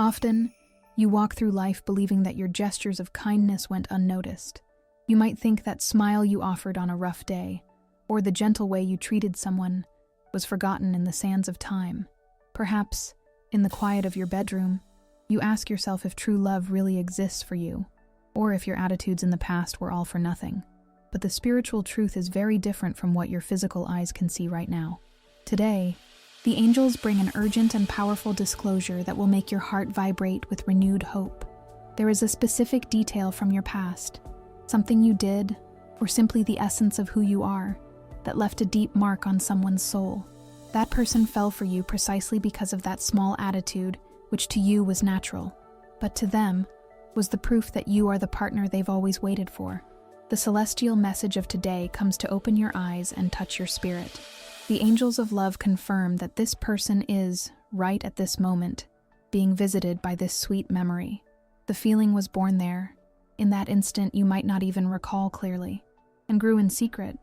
Often, you walk through life believing that your gestures of kindness went unnoticed. You might think that smile you offered on a rough day, or the gentle way you treated someone, was forgotten in the sands of time. Perhaps, in the quiet of your bedroom, you ask yourself if true love really exists for you, or if your attitudes in the past were all for nothing. But the spiritual truth is very different from what your physical eyes can see right now. Today, the angels bring an urgent and powerful disclosure that will make your heart vibrate with renewed hope. There is a specific detail from your past, something you did, or simply the essence of who you are, that left a deep mark on someone's soul. That person fell for you precisely because of that small attitude, which to you was natural, but to them was the proof that you are the partner they've always waited for. The celestial message of today comes to open your eyes and touch your spirit. The angels of love confirm that this person is, right at this moment, being visited by this sweet memory. The feeling was born there, in that instant you might not even recall clearly, and grew in secret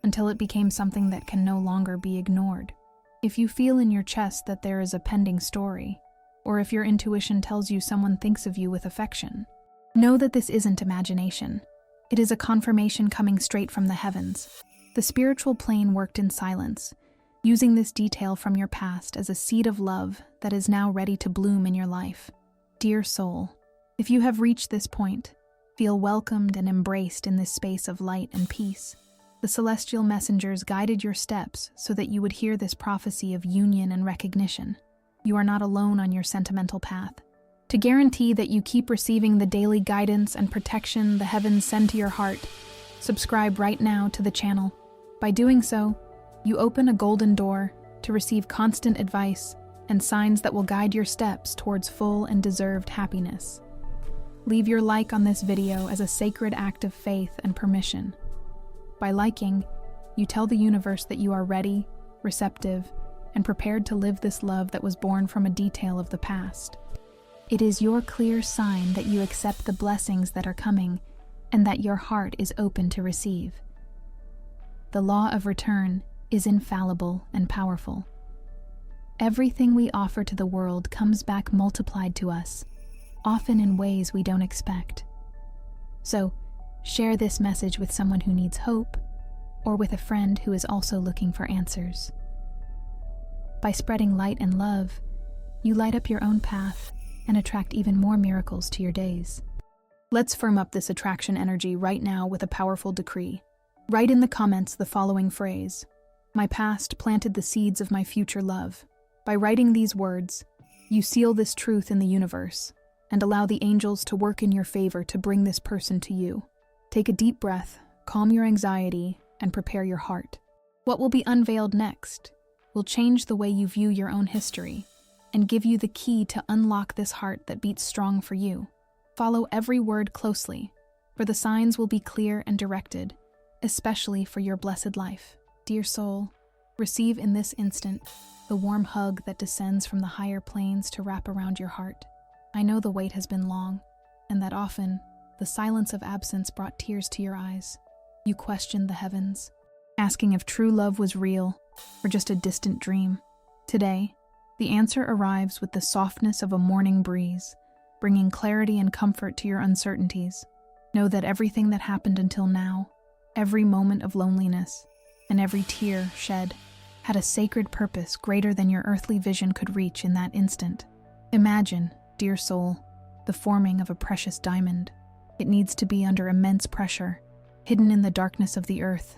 until it became something that can no longer be ignored. If you feel in your chest that there is a pending story, or if your intuition tells you someone thinks of you with affection, know that this isn't imagination. It is a confirmation coming straight from the heavens. The spiritual plane worked in silence, using this detail from your past as a seed of love that is now ready to bloom in your life. Dear soul, if you have reached this point, feel welcomed and embraced in this space of light and peace. The celestial messengers guided your steps so that you would hear this prophecy of union and recognition. You are not alone on your sentimental path. To guarantee that you keep receiving the daily guidance and protection the heavens send to your heart, subscribe right now to the channel. By doing so, you open a golden door to receive constant advice and signs that will guide your steps towards full and deserved happiness. Leave your like on this video as a sacred act of faith and permission. By liking, you tell the universe that you are ready, receptive, and prepared to live this love that was born from a detail of the past. It is your clear sign that you accept the blessings that are coming and that your heart is open to receive. The law of return is infallible and powerful. Everything we offer to the world comes back multiplied to us, often in ways we don't expect. So, share this message with someone who needs hope, or with a friend who is also looking for answers. By spreading light and love, you light up your own path and attract even more miracles to your days. Let's firm up this attraction energy right now with a powerful decree. Write in the comments the following phrase: "My past planted the seeds of my future love." By writing these words, you seal this truth in the universe and allow the angels to work in your favor to bring this person to you. Take a deep breath, calm your anxiety, and prepare your heart. What will be unveiled next will change the way you view your own history and give you the key to unlock this heart that beats strong for you. Follow every word closely, for the signs will be clear and directed, especially for your blessed life. Dear soul, receive in this instant the warm hug that descends from the higher planes to wrap around your heart. I know the wait has been long, and that often the silence of absence brought tears to your eyes. You questioned the heavens, asking if true love was real or just a distant dream. Today, the answer arrives with the softness of a morning breeze, bringing clarity and comfort to your uncertainties. Know that everything that happened until now, every moment of loneliness, and every tear shed, had a sacred purpose greater than your earthly vision could reach in that instant. Imagine, dear soul, the forming of a precious diamond. It needs to be under immense pressure, hidden in the darkness of the earth,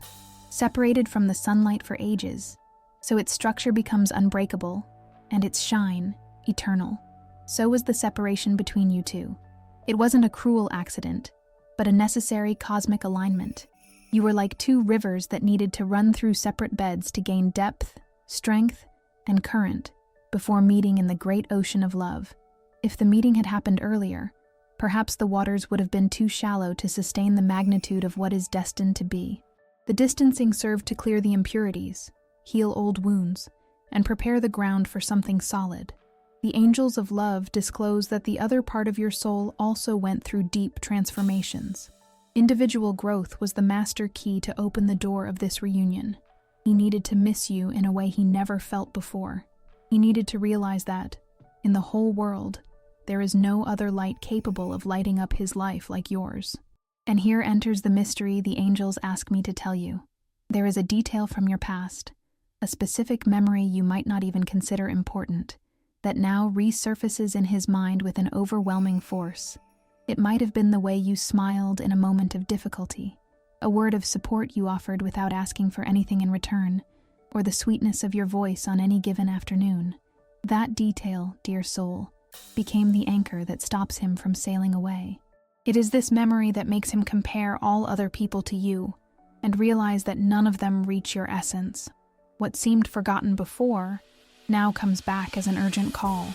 separated from the sunlight for ages, so its structure becomes unbreakable, and its shine eternal. So was the separation between you two. It wasn't a cruel accident, but a necessary cosmic alignment. You were like two rivers that needed to run through separate beds to gain depth, strength, and current before meeting in the great ocean of love. If the meeting had happened earlier, perhaps the waters would have been too shallow to sustain the magnitude of what is destined to be. The distancing served to clear the impurities, heal old wounds, and prepare the ground for something solid. The angels of love disclose that the other part of your soul also went through deep transformations. Individual growth was the master key to open the door of this reunion. He needed to miss you in a way he never felt before. He needed to realize that, in the whole world, there is no other light capable of lighting up his life like yours. And here enters the mystery the angels ask me to tell you. There is a detail from your past, a specific memory you might not even consider important, that now resurfaces in his mind with an overwhelming force. It might have been the way you smiled in a moment of difficulty, a word of support you offered without asking for anything in return, or the sweetness of your voice on any given afternoon. That detail, dear soul, became the anchor that stops him from sailing away. It is this memory that makes him compare all other people to you and realize that none of them reach your essence. What seemed forgotten before now comes back as an urgent call.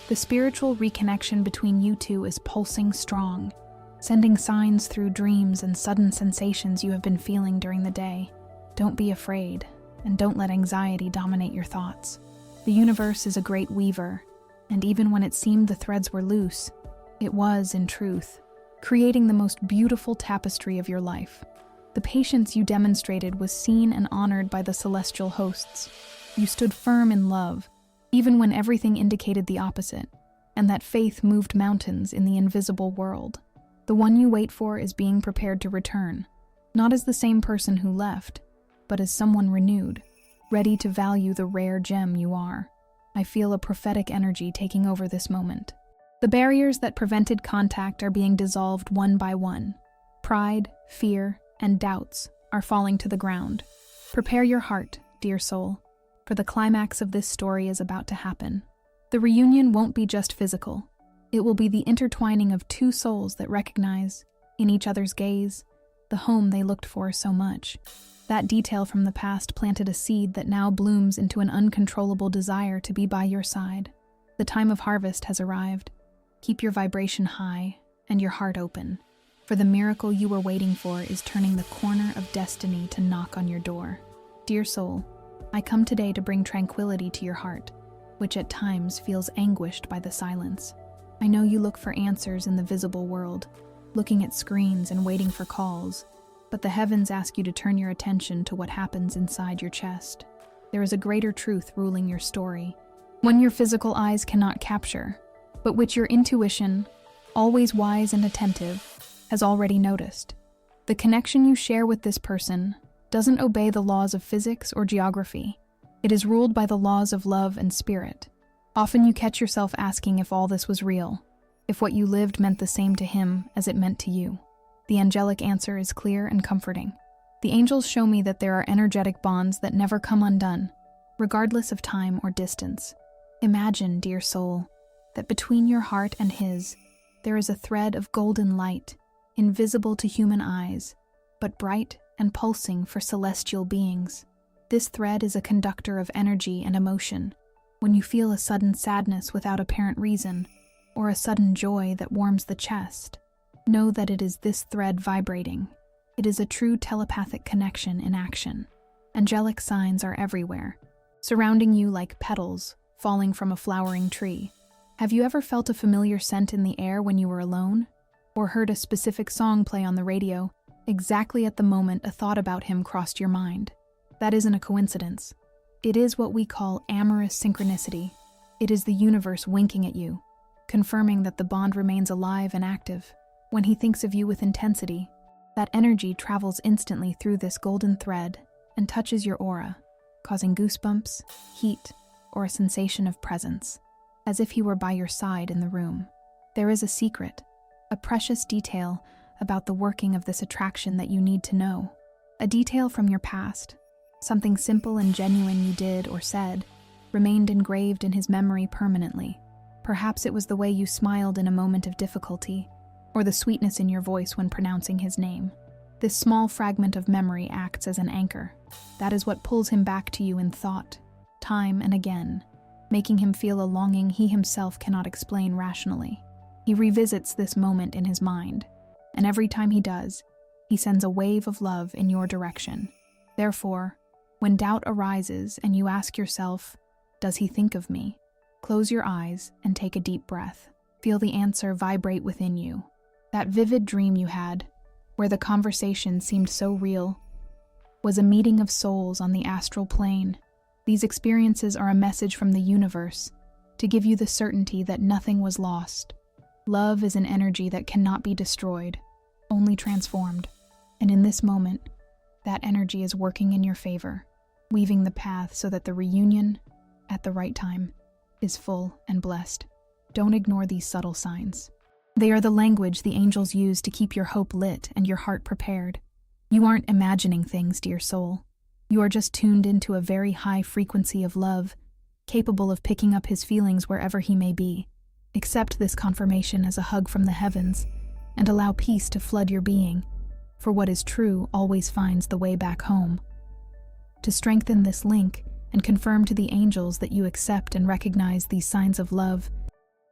The spiritual reconnection between you two is pulsing strong, sending signs through dreams and sudden sensations you have been feeling during the day. Don't be afraid, and don't let anxiety dominate your thoughts. The universe is a great weaver, and even when it seemed the threads were loose, it was, in truth, creating the most beautiful tapestry of your life. The patience you demonstrated was seen and honored by the celestial hosts. You stood firm in love, even when everything indicated the opposite, and that faith moved mountains in the invisible world. The one you wait for is being prepared to return, not as the same person who left, but as someone renewed, ready to value the rare gem you are. I feel a prophetic energy taking over this moment. The barriers that prevented contact are being dissolved one by one. Pride, fear, and doubts are falling to the ground. Prepare your heart, dear soul, for the climax of this story is about to happen. The reunion won't be just physical. It will be the intertwining of two souls that recognize, in each other's gaze, the home they looked for so much. That detail from the past planted a seed that now blooms into an uncontrollable desire to be by your side. The time of harvest has arrived. Keep your vibration high and your heart open, for the miracle you were waiting for is turning the corner of destiny to knock on your door. Dear soul, I come today to bring tranquility to your heart, which at times feels anguished by the silence. I know you look for answers in the visible world, looking at screens and waiting for calls, but the heavens ask you to turn your attention to what happens inside your chest. There is a greater truth ruling your story, one your physical eyes cannot capture, but which your intuition, always wise and attentive, has already noticed. The connection you share with this person doesn't obey the laws of physics or geography. It is ruled by the laws of love and spirit. Often you catch yourself asking if all this was real, if what you lived meant the same to him as it meant to you. The angelic answer is clear and comforting. The angels show me that there are energetic bonds that never come undone, regardless of time or distance. Imagine, dear soul, that between your heart and his, there is a thread of golden light, invisible to human eyes, but bright and pulsing for celestial beings. This thread is a conductor of energy and emotion. When you feel a sudden sadness without apparent reason, or a sudden joy that warms the chest, know that it is this thread vibrating. It is a true telepathic connection in action. Angelic signs are everywhere, surrounding you like petals falling from a flowering tree. Have you ever felt a familiar scent in the air when you were alone? Or heard a specific song play on the radio, exactly at the moment a thought about him crossed your mind? That isn't a coincidence. It is what we call amorous synchronicity. It is the universe winking at you, confirming that the bond remains alive and active. When he thinks of you with intensity, that energy travels instantly through this golden thread and touches your aura, causing goosebumps, heat, or a sensation of presence, as if he were by your side in the room. There is a secret, a precious detail about the working of this attraction that you need to know. A detail from your past, something simple and genuine you did or said, remained engraved in his memory permanently. Perhaps it was the way you smiled in a moment of difficulty, or the sweetness in your voice when pronouncing his name. This small fragment of memory acts as an anchor. That is what pulls him back to you in thought, time and again, making him feel a longing he himself cannot explain rationally. He revisits this moment in his mind, and every time he does, he sends a wave of love in your direction. Therefore, when doubt arises and you ask yourself, "Does he think of me?" close your eyes and take a deep breath. Feel the answer vibrate within you. That vivid dream you had, where the conversation seemed so real, was a meeting of souls on the astral plane. These experiences are a message from the universe to give you the certainty that nothing was lost, Love is an energy that cannot be destroyed, only transformed. And in this moment, that energy is working in your favor, weaving the path so that the reunion, at the right time, is full and blessed. Don't ignore these subtle signs. They are the language the angels use to keep your hope lit and your heart prepared. You aren't imagining things, dear soul. You are just tuned into a very high frequency of love, capable of picking up his feelings wherever he may be. Accept this confirmation as a hug from the heavens, and allow peace to flood your being, for what is true always finds the way back home. To strengthen this link and confirm to the angels that you accept and recognize these signs of love,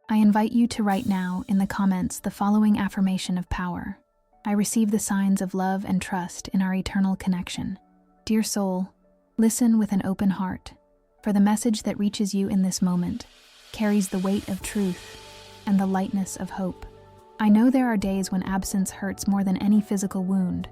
I invite you to write now in the comments the following affirmation of power. I receive the signs of love and trust in our eternal connection. Dear soul, listen with an open heart, for the message that reaches you in this moment carries the weight of truth and the lightness of hope. I know there are days when absence hurts more than any physical wound,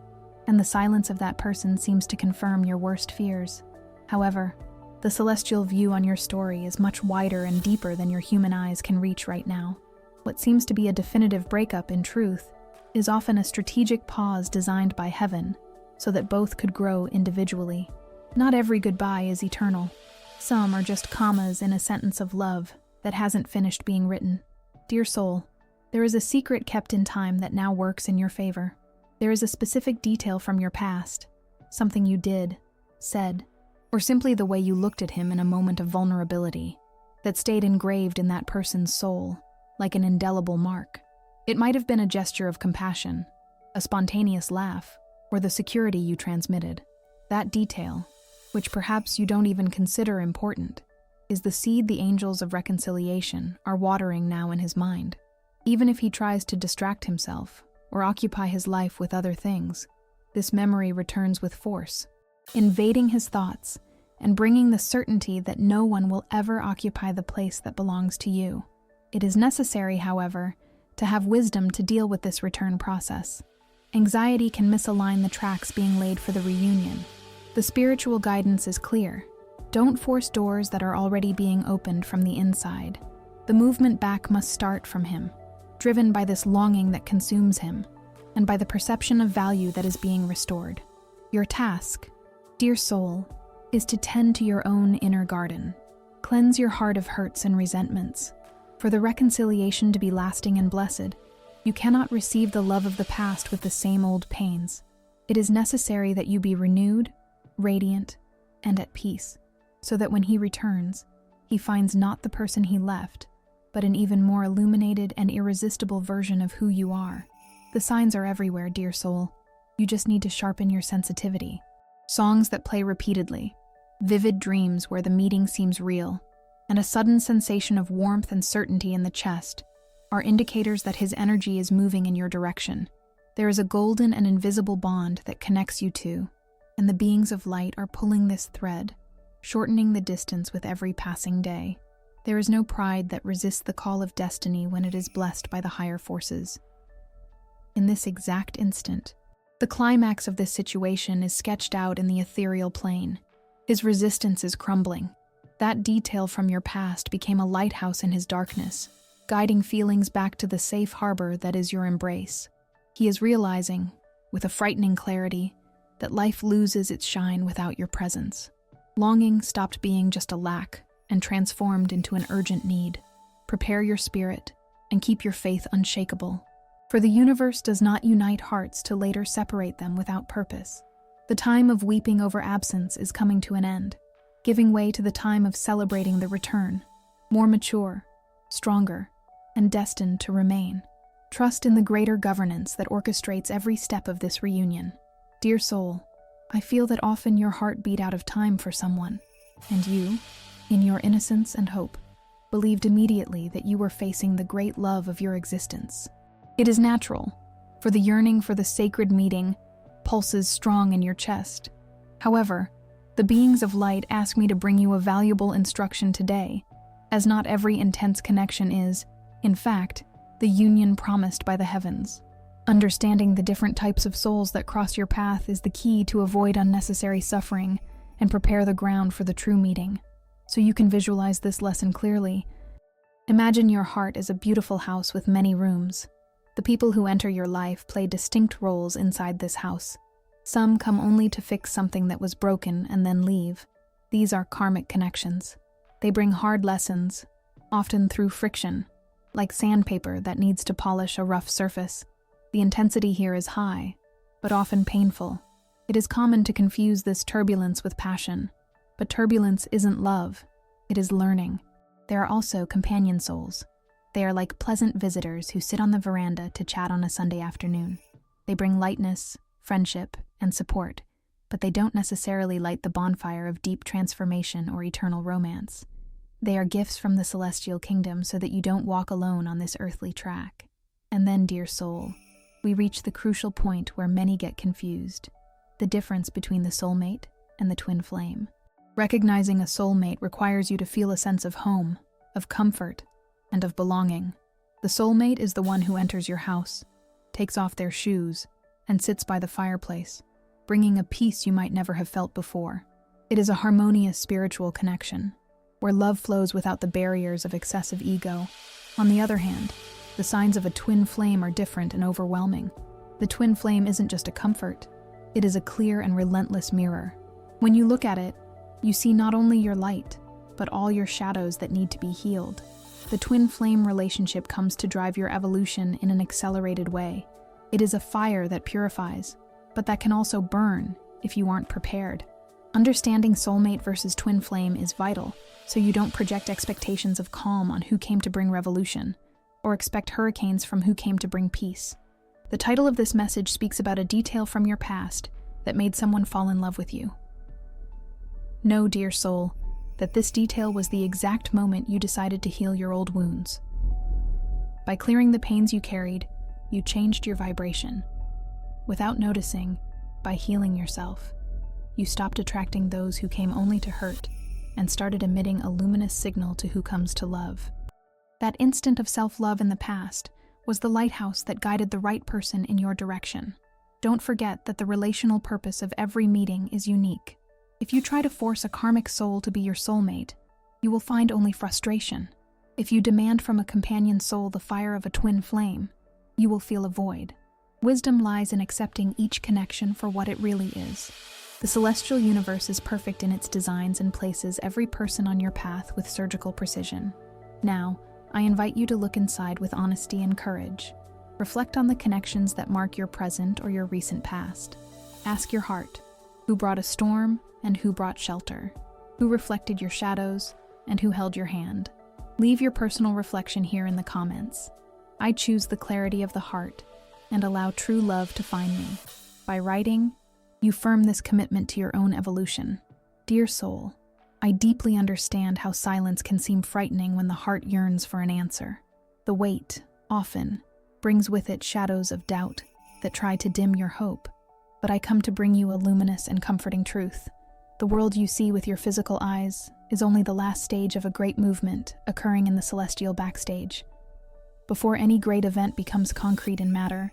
and the silence of that person seems to confirm your worst fears. However, the celestial view on your story is much wider and deeper than your human eyes can reach right now. What seems to be a definitive breakup, in truth, is often a strategic pause designed by heaven so that both could grow individually. Not every goodbye is eternal. Some are just commas in a sentence of love that hasn't finished being written. Dear soul, there is a secret kept in time that now works in your favor. There is a specific detail from your past, something you did, said, or simply the way you looked at him in a moment of vulnerability, that stayed engraved in that person's soul, like an indelible mark. It might have been a gesture of compassion, a spontaneous laugh, or the security you transmitted. That detail, which perhaps you don't even consider important, is the seed the angels of reconciliation are watering now in his mind. Even if he tries to distract himself or occupy his life with other things, this memory returns with force, invading his thoughts and bringing the certainty that no one will ever occupy the place that belongs to you. It is necessary, however, to have wisdom to deal with this return process. Anxiety can misalign the tracks being laid for the reunion. The spiritual guidance is clear. Don't force doors that are already being opened from the inside. The movement back must start from him, driven by this longing that consumes him, and by the perception of value that is being restored. Your task, dear soul, is to tend to your own inner garden. Cleanse your heart of hurts and resentments. For the reconciliation to be lasting and blessed, you cannot receive the love of the past with the same old pains. It is necessary that you be renewed, radiant, and at peace, so that when he returns, he finds not the person he left, but an even more illuminated and irresistible version of who you are. The signs are everywhere, dear soul. You just need to sharpen your sensitivity. Songs that play repeatedly, vivid dreams where the meeting seems real, and a sudden sensation of warmth and certainty in the chest are indicators that his energy is moving in your direction. There is a golden and invisible bond that connects you two, and the beings of light are pulling this thread, shortening the distance with every passing day. There is no pride that resists the call of destiny when it is blessed by the higher forces. In this exact instant, the climax of this situation is sketched out in the ethereal plane. His resistance is crumbling. That detail from your past became a lighthouse in his darkness, guiding feelings back to the safe harbor that is your embrace. He is realizing, with a frightening clarity, that life loses its shine without your presence. Longing stopped being just a lack and transformed into an urgent need. Prepare your spirit and keep your faith unshakable, for the universe does not unite hearts to later separate them without purpose. The time of weeping over absence is coming to an end, giving way to the time of celebrating the return, more mature, stronger, and destined to remain. Trust in the greater governance that orchestrates every step of this reunion. Dear soul, I feel that often your heart beat out of time for someone, and you, in your innocence and hope, believed immediately that you were facing the great love of your existence. It is natural, for the yearning for the sacred meeting pulses strong in your chest. However, the beings of light ask me to bring you a valuable instruction today, as not every intense connection is, in fact, the union promised by the heavens. Understanding the different types of souls that cross your path is the key to avoid unnecessary suffering and prepare the ground for the true meeting. So you can visualize this lesson clearly. Imagine your heart as a beautiful house with many rooms. The people who enter your life play distinct roles inside this house. Some come only to fix something that was broken and then leave. These are karmic connections. They bring hard lessons, often through friction, like sandpaper that needs to polish a rough surface. The intensity here is high, but often painful. It is common to confuse this turbulence with passion, but turbulence isn't love, it is learning. There are also companion souls. They are like pleasant visitors who sit on the veranda to chat on a Sunday afternoon. They bring lightness, friendship, and support, but they don't necessarily light the bonfire of deep transformation or eternal romance. They are gifts from the celestial kingdom so that you don't walk alone on this earthly track. And then, dear soul, we reach the crucial point where many get confused: the difference between the soulmate and the twin flame. Recognizing a soulmate requires you to feel a sense of home, of comfort, and of belonging. The soulmate is the one who enters your house, takes off their shoes, and sits by the fireplace, bringing a peace you might never have felt before. It is a harmonious spiritual connection, where love flows without the barriers of excessive ego. On the other hand, the signs of a twin flame are different and overwhelming. The twin flame isn't just a comfort, it is a clear and relentless mirror. When you look at it, you see not only your light, but all your shadows that need to be healed. The twin flame relationship comes to drive your evolution in an accelerated way. It is a fire that purifies, but that can also burn if you aren't prepared. Understanding soulmate versus twin flame is vital, so you don't project expectations of calm on who came to bring revolution, or expect hurricanes from who came to bring peace. The title of this message speaks about a detail from your past that made someone fall in love with you. Know, dear soul, that this detail was the exact moment you decided to heal your old wounds. By clearing the pains you carried, you changed your vibration. Without noticing, by healing yourself, you stopped attracting those who came only to hurt and started emitting a luminous signal to who comes to love. That instant of self-love in the past was the lighthouse that guided the right person in your direction. Don't forget that the relational purpose of every meeting is unique. If you try to force a karmic soul to be your soulmate, you will find only frustration. If you demand from a companion soul the fire of a twin flame, you will feel a void. Wisdom lies in accepting each connection for what it really is. The celestial universe is perfect in its designs and places every person on your path with surgical precision. Now, I invite you to look inside with honesty and courage. Reflect on the connections that mark your present or your recent past. Ask your heart, who brought a storm and who brought shelter? Who reflected your shadows and who held your hand? Leave your personal reflection here in the comments. I choose the clarity of the heart and allow true love to find me. By writing, you firm this commitment to your own evolution. Dear soul, I deeply understand how silence can seem frightening when the heart yearns for an answer. The weight, often, brings with it shadows of doubt that try to dim your hope. But I come to bring you a luminous and comforting truth. The world you see with your physical eyes is only the last stage of a great movement occurring in the celestial backstage. Before any great event becomes concrete in matter,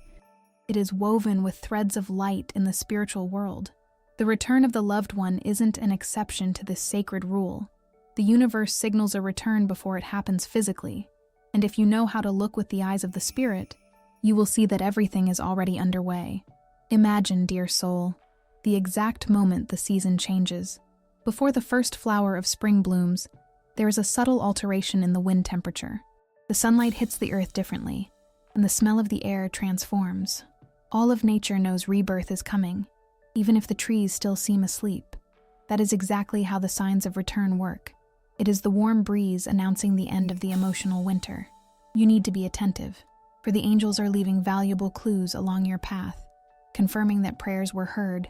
it is woven with threads of light in the spiritual world. The return of the loved one isn't an exception to this sacred rule. The universe signals a return before it happens physically, and if you know how to look with the eyes of the spirit, you will see that everything is already underway. Imagine, dear soul, the exact moment the season changes. Before the first flower of spring blooms, there is a subtle alteration in the wind temperature. The sunlight hits the earth differently, and the smell of the air transforms. All of nature knows rebirth is coming, even if the trees still seem asleep. That is exactly how the signs of return work. It is the warm breeze announcing the end of the emotional winter. You need to be attentive, for the angels are leaving valuable clues along your path, confirming that prayers were heard,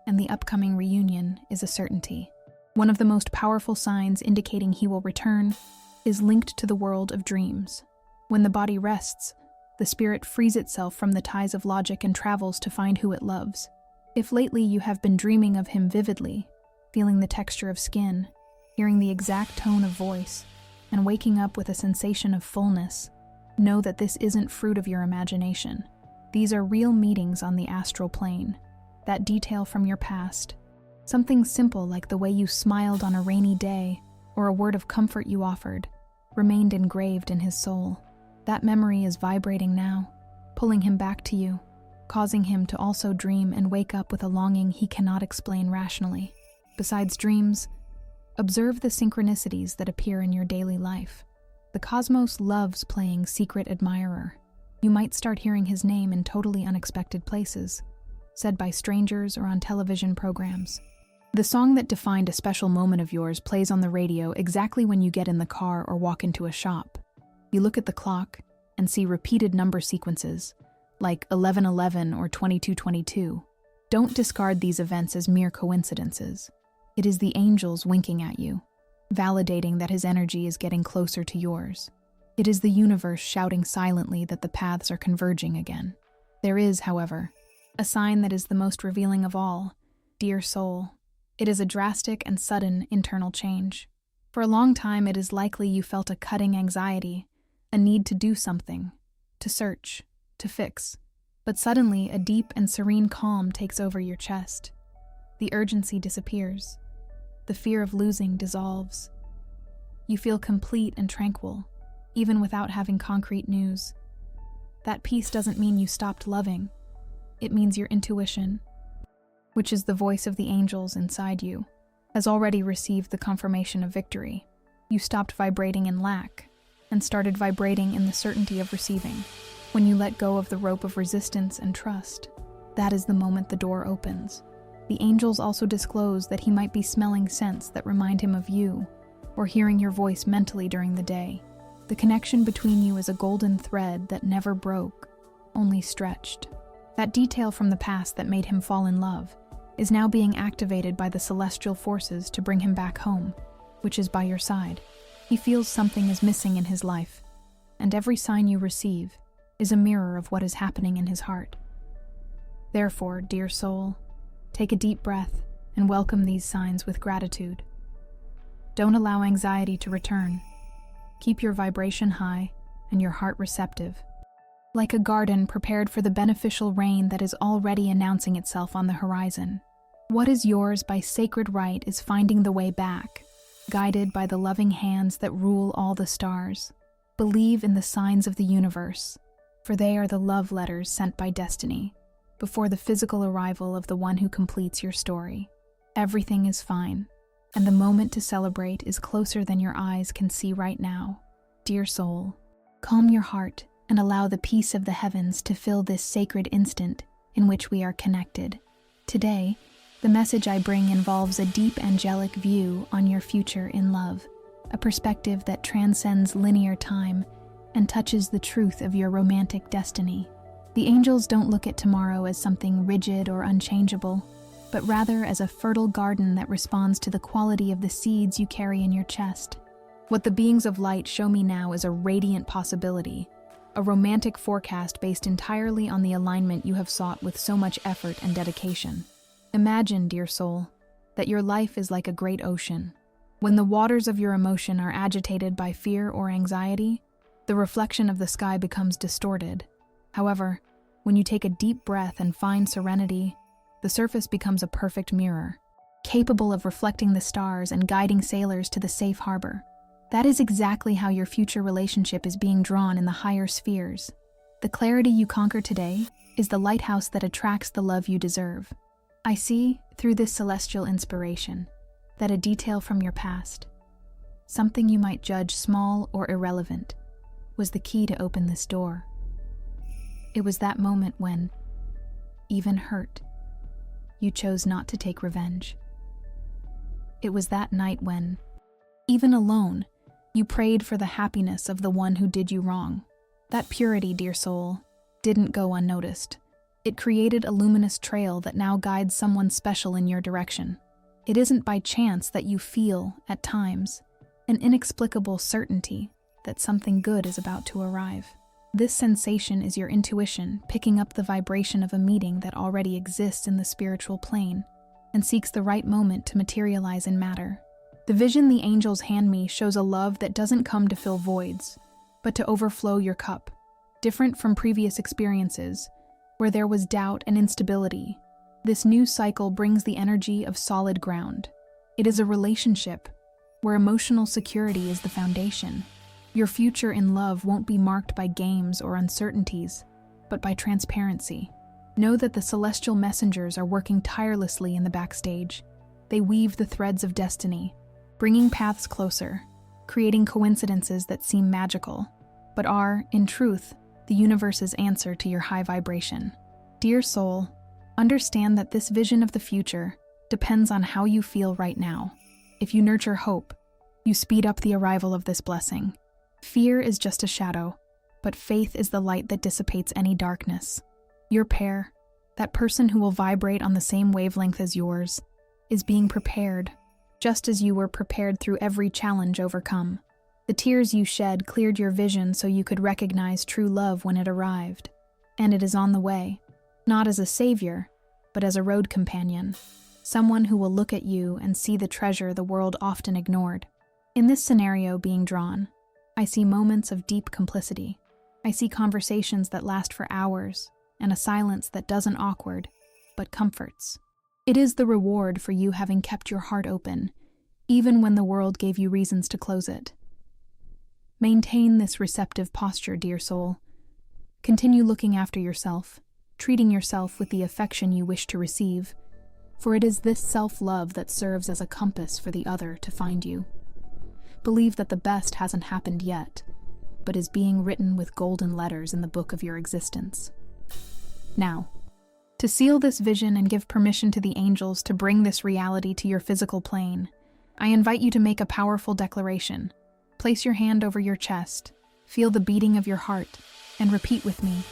and the upcoming reunion is a certainty. One of the most powerful signs indicating he will return is linked to the world of dreams. When the body rests, the spirit frees itself from the ties of logic and travels to find who it loves. If lately you have been dreaming of him vividly, feeling the texture of skin, hearing the exact tone of voice, and waking up with a sensation of fullness, know that this isn't fruit of your imagination. These are real meetings on the astral plane. That detail from your past, something simple like the way you smiled on a rainy day or a word of comfort you offered, remained engraved in his soul. That memory is vibrating now, pulling him back to you, causing him to also dream and wake up with a longing he cannot explain rationally. Besides dreams, observe the synchronicities that appear in your daily life. The cosmos loves playing secret admirer. You might start hearing his name in totally unexpected places, said by strangers or on television programs. The song that defined a special moment of yours plays on the radio exactly when you get in the car or walk into a shop. You look at the clock and see repeated number sequences, like 1111 or 2222. Don't discard these events as mere coincidences. It is the angels winking at you, validating that his energy is getting closer to yours. It is the universe shouting silently that the paths are converging again. There is, however, a sign that is the most revealing of all. Dear soul, it is a drastic and sudden internal change. For a long time, it is likely you felt a cutting anxiety, a need to do something, to search, to fix. But suddenly, a deep and serene calm takes over your chest. The urgency disappears. The fear of losing dissolves. You feel complete and tranquil, even without having concrete news. That peace doesn't mean you stopped loving. It means your intuition, which is the voice of the angels inside you, has already received the confirmation of victory. You stopped vibrating in lack and started vibrating in the certainty of receiving. When you let go of the rope of resistance and trust, that is the moment the door opens. The angels also disclose that he might be smelling scents that remind him of you, or hearing your voice mentally during the day. The connection between you is a golden thread that never broke, only stretched. That detail from the past that made him fall in love is now being activated by the celestial forces to bring him back home, which is by your side. He feels something is missing in his life, and every sign you receive is a mirror of what is happening in his heart. Therefore, dear soul, take a deep breath and welcome these signs with gratitude. Don't allow anxiety to return. Keep your vibration high and your heart receptive, like a garden prepared for the beneficial rain that is already announcing itself on the horizon. What is yours by sacred right is finding the way back, guided by the loving hands that rule all the stars. Believe in the signs of the universe, for they are the love letters sent by destiny, before the physical arrival of the one who completes your story. Everything is fine, and the moment to celebrate is closer than your eyes can see right now. Dear soul, calm your heart and allow the peace of the heavens to fill this sacred instant in which we are connected. Today, the message I bring involves a deep angelic view on your future in love, a perspective that transcends linear time and touches the truth of your romantic destiny. The angels don't look at tomorrow as something rigid or unchangeable, but rather as a fertile garden that responds to the quality of the seeds you carry in your chest. What the beings of light show me now is a radiant possibility, a romantic forecast based entirely on the alignment you have sought with so much effort and dedication. Imagine, dear soul, that your life is like a great ocean. When the waters of your emotion are agitated by fear or anxiety, the reflection of the sky becomes distorted. However, when you take a deep breath and find serenity, the surface becomes a perfect mirror, capable of reflecting the stars and guiding sailors to the safe harbor. That is exactly how your future relationship is being drawn in the higher spheres. The clarity you conquer today is the lighthouse that attracts the love you deserve. I see, through this celestial inspiration, that a detail from your past, something you might judge small or irrelevant, was the key to open this door. It was that moment when, even hurt, you chose not to take revenge. It was that night when, even alone, you prayed for the happiness of the one who did you wrong. That purity, dear soul, didn't go unnoticed. It created a luminous trail that now guides someone special in your direction. It isn't by chance that you feel, at times, an inexplicable certainty that something good is about to arrive. This sensation is your intuition picking up the vibration of a meeting that already exists in the spiritual plane and seeks the right moment to materialize in matter. The vision the angels hand me shows a love that doesn't come to fill voids, but to overflow your cup. Different from previous experiences, where there was doubt and instability, this new cycle brings the energy of solid ground. It is a relationship where emotional security is the foundation, Your future in love won't be marked by games or uncertainties, but by transparency. Know that the celestial messengers are working tirelessly in the backstage. They weave the threads of destiny, bringing paths closer, creating coincidences that seem magical, but are, in truth, the universe's answer to your high vibration. Dear soul, understand that this vision of the future depends on how you feel right now. If you nurture hope, you speed up the arrival of this blessing. Fear is just a shadow, but faith is the light that dissipates any darkness. Your pair, that person who will vibrate on the same wavelength as yours, is being prepared, just as you were prepared through every challenge overcome. The tears you shed cleared your vision so you could recognize true love when it arrived. And it is on the way, not as a savior, but as a road companion, someone who will look at you and see the treasure the world often ignored. In this scenario being drawn, I see moments of deep complicity. I see conversations that last for hours, and a silence that doesn't awkward, but comforts. It is the reward for you having kept your heart open, even when the world gave you reasons to close it. Maintain this receptive posture, dear soul. Continue looking after yourself, treating yourself with the affection you wish to receive, for it is this self-love that serves as a compass for the other to find you. Believe that the best hasn't happened yet, but is being written with golden letters in the book of your existence. Now, to seal this vision and give permission to the angels to bring this reality to your physical plane, I invite you to make a powerful declaration. Place your hand over your chest, feel the beating of your heart, and repeat with me,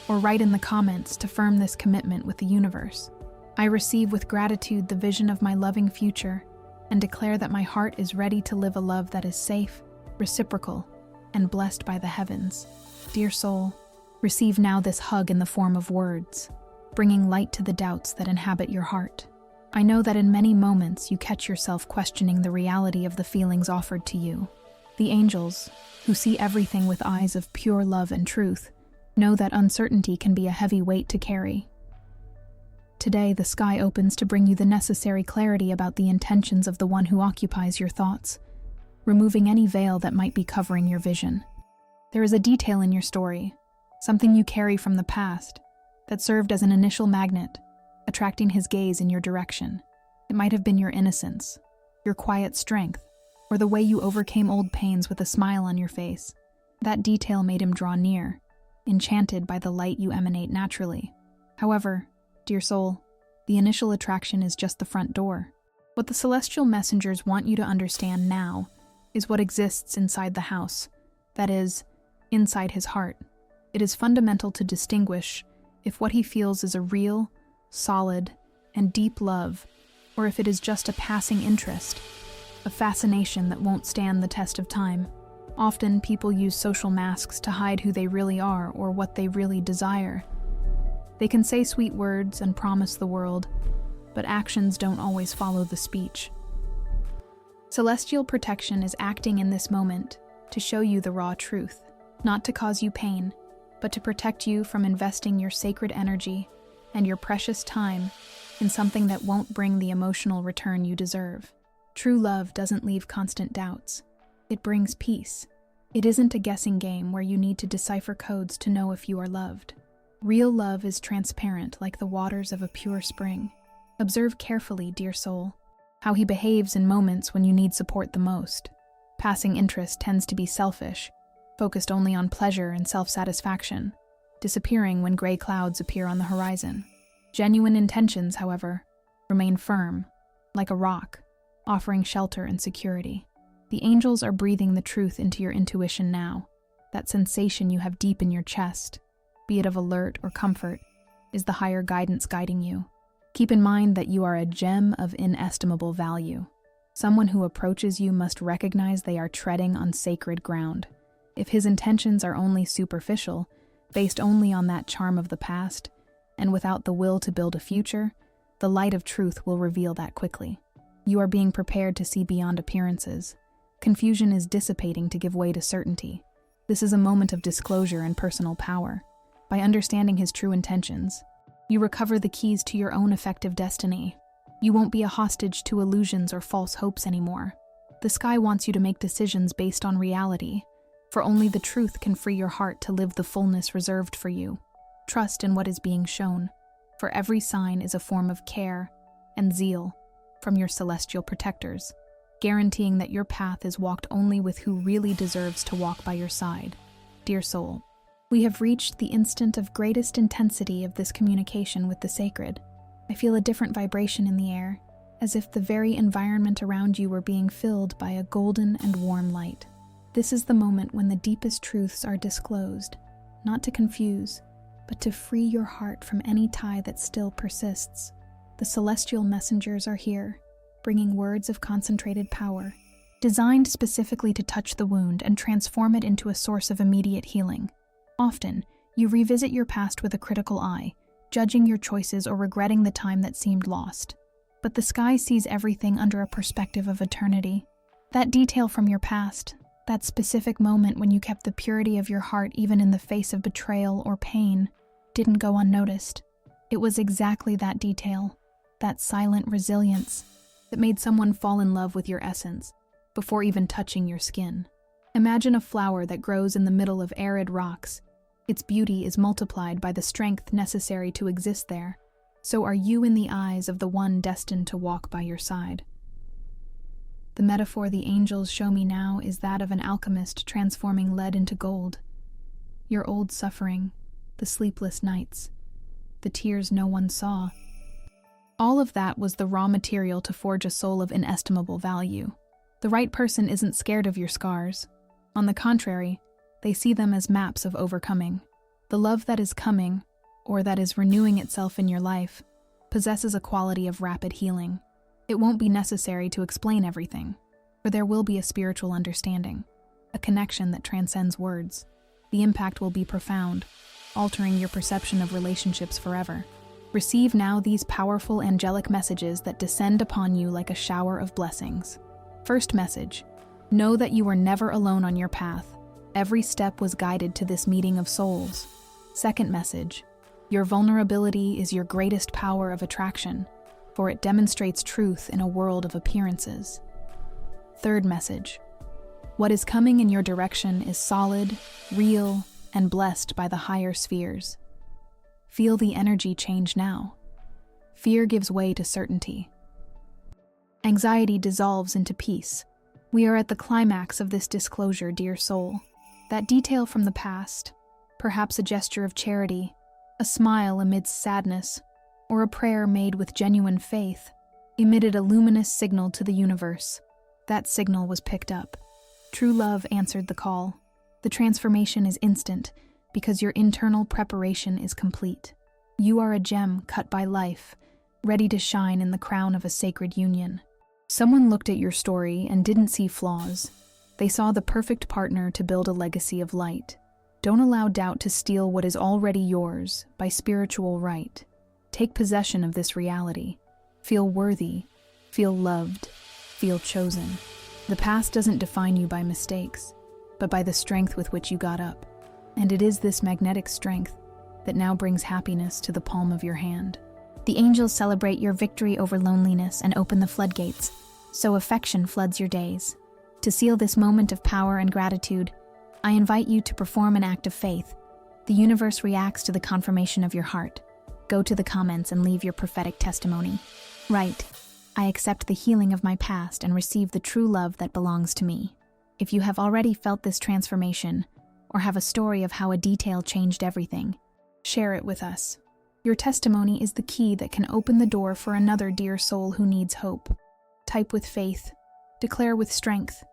or write in the comments to firm this commitment with the universe. I receive with gratitude the vision of my loving future and declare that my heart is ready to live a love that is safe, reciprocal, and blessed by the heavens. Dear soul, receive now this hug in the form of words, bringing light to the doubts that inhabit your heart. I know that in many moments you catch yourself questioning the reality of the feelings offered to you. The angels, who see everything with eyes of pure love and truth, know that uncertainty can be a heavy weight to carry. Today, the sky opens to bring you the necessary clarity about the intentions of the one who occupies your thoughts, removing any veil that might be covering your vision. There is a detail in your story, something you carry from the past, that served as an initial magnet, attracting his gaze in your direction. It might have been your innocence, your quiet strength, or the way you overcame old pains with a smile on your face. That detail made him draw near, enchanted by the light you emanate naturally. However, dear soul, the initial attraction is just the front door. What the celestial messengers want you to understand now is what exists inside the house, that is, inside his heart. It is fundamental to distinguish if what he feels is a real, solid, and deep love, or if it is just a passing interest, a fascination that won't stand the test of time. Often, people use social masks to hide who they really are or what they really desire. They can say sweet words and promise the world, but actions don't always follow the speech. Celestial protection is acting in this moment to show you the raw truth, not to cause you pain, but to protect you from investing your sacred energy and your precious time in something that won't bring the emotional return you deserve. True love doesn't leave constant doubts. It brings peace. It isn't a guessing game where you need to decipher codes to know if you are loved. Real love is transparent like the waters of a pure spring. Observe carefully, dear soul, how he behaves in moments when you need support the most. Passing interest tends to be selfish, focused only on pleasure and self-satisfaction, disappearing when gray clouds appear on the horizon. Genuine intentions, however, remain firm, like a rock, offering shelter and security. The angels are breathing the truth into your intuition now. That sensation you have deep in your chest, be it of alert or comfort, is the higher guidance guiding you. Keep in mind that you are a gem of inestimable value. Someone who approaches you must recognize they are treading on sacred ground. If his intentions are only superficial, based only on that charm of the past, and without the will to build a future, the light of truth will reveal that quickly. You are being prepared to see beyond appearances. Confusion is dissipating to give way to certainty. This is a moment of disclosure and personal power. By understanding his true intentions, you recover the keys to your own effective destiny. You won't be a hostage to illusions or false hopes anymore. The sky wants you to make decisions based on reality, for only the truth can free your heart to live the fullness reserved for you. Trust in what is being shown, for every sign is a form of care and zeal from your celestial protectors, guaranteeing that your path is walked only with who really deserves to walk by your side. Dear soul, we have reached the instant of greatest intensity of this communication with the sacred. I feel a different vibration in the air, as if the very environment around you were being filled by a golden and warm light. This is the moment when the deepest truths are disclosed, not to confuse, but to free your heart from any tie that still persists. The celestial messengers are here, bringing words of concentrated power, designed specifically to touch the wound and transform it into a source of immediate healing. Often, you revisit your past with a critical eye, judging your choices or regretting the time that seemed lost. But the sky sees everything under a perspective of eternity. That detail from your past, that specific moment when you kept the purity of your heart even in the face of betrayal or pain, didn't go unnoticed. It was exactly that detail, that silent resilience, that made someone fall in love with your essence before even touching your skin. Imagine a flower that grows in the middle of arid rocks. Its beauty is multiplied by the strength necessary to exist there. So are you in the eyes of the one destined to walk by your side. The metaphor the angels show me now is that of an alchemist transforming lead into gold. Your old suffering, the sleepless nights, the tears no one saw. All of that was the raw material to forge a soul of inestimable value. The right person isn't scared of your scars. On the contrary, they see them as maps of overcoming. The love that is coming, or that is renewing itself in your life, possesses a quality of rapid healing. It won't be necessary to explain everything, for there will be a spiritual understanding, a connection that transcends words. The impact will be profound, altering your perception of relationships forever. Receive now these powerful angelic messages that descend upon you like a shower of blessings. First message: know that you are never alone on your path. Every step was guided to this meeting of souls. Second message: your vulnerability is your greatest power of attraction, for it demonstrates truth in a world of appearances. Third message: what is coming in your direction is solid, real, and blessed by the higher spheres. Feel the energy change now. Fear gives way to certainty. Anxiety dissolves into peace. We are at the climax of this disclosure, dear soul. That detail from the past, perhaps a gesture of charity, a smile amidst sadness, or a prayer made with genuine faith, emitted a luminous signal to the universe. That signal was picked up. True love answered the call. The transformation is instant because your internal preparation is complete. You are a gem cut by life, ready to shine in the crown of a sacred union. Someone looked at your story and didn't see flaws. They saw the perfect partner to build a legacy of light. Don't allow doubt to steal what is already yours by spiritual right. Take possession of this reality. Feel worthy, feel loved, feel chosen. The past doesn't define you by mistakes, but by the strength with which you got up. And it is this magnetic strength that now brings happiness to the palm of your hand. The angels celebrate your victory over loneliness and open the floodgates, so affection floods your days. To seal this moment of power and gratitude, I invite you to perform an act of faith. The universe reacts to the confirmation of your heart. Go to the comments and leave your prophetic testimony. Write, I accept the healing of my past and receive the true love that belongs to me. If you have already felt this transformation, or have a story of how a detail changed everything, share it with us. Your testimony is the key that can open the door for another dear soul who needs hope. Type with faith, declare with strength,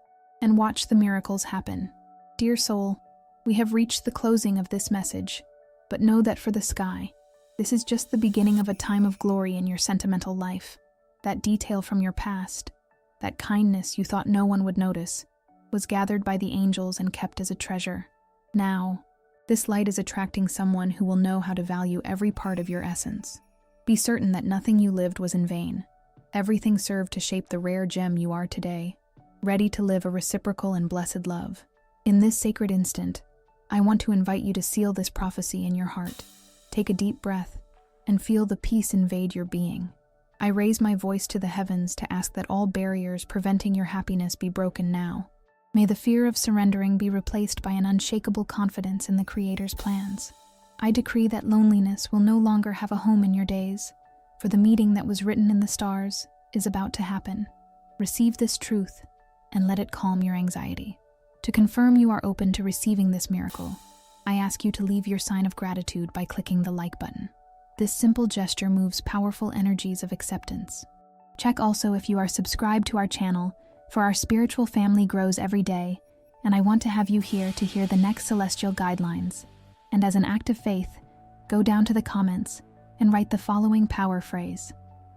and watch the miracles happen. Dear soul, we have reached the closing of this message, but know that for the sky, this is just the beginning of a time of glory in your sentimental life. That detail from your past, that kindness you thought no one would notice, was gathered by the angels and kept as a treasure. Now, this light is attracting someone who will know how to value every part of your essence. Be certain that nothing you lived was in vain. Everything served to shape the rare gem you are today, ready to live a reciprocal and blessed love. In this sacred instant, I want to invite you to seal this prophecy in your heart. Take a deep breath and feel the peace invade your being. I raise my voice to the heavens to ask that all barriers preventing your happiness be broken now. May the fear of surrendering be replaced by an unshakable confidence in the Creator's plans. I decree that loneliness will no longer have a home in your days, for the meeting that was written in the stars is about to happen. Receive this truth and let it calm your anxiety. To confirm you are open to receiving this miracle, I ask you to leave your sign of gratitude by clicking the like button. This simple gesture moves powerful energies of acceptance. Check also if you are subscribed to our channel, for our spiritual family grows every day, and I want to have you here to hear the next celestial guidelines. And as an act of faith, go down to the comments and write the following power phrase: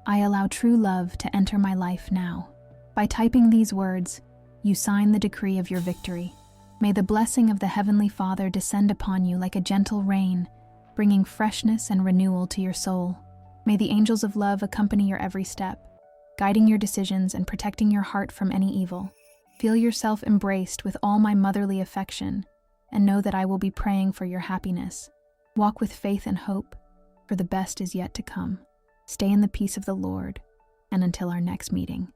I allow true love to enter my life now. By typing these words, you sign the decree of your victory. May the blessing of the Heavenly Father descend upon you like a gentle rain, bringing freshness and renewal to your soul. May the angels of love accompany your every step, guiding your decisions and protecting your heart from any evil. Feel yourself embraced with all my motherly affection, and know that I will be praying for your happiness. Walk with faith and hope, for the best is yet to come. Stay in the peace of the Lord, and until our next meeting.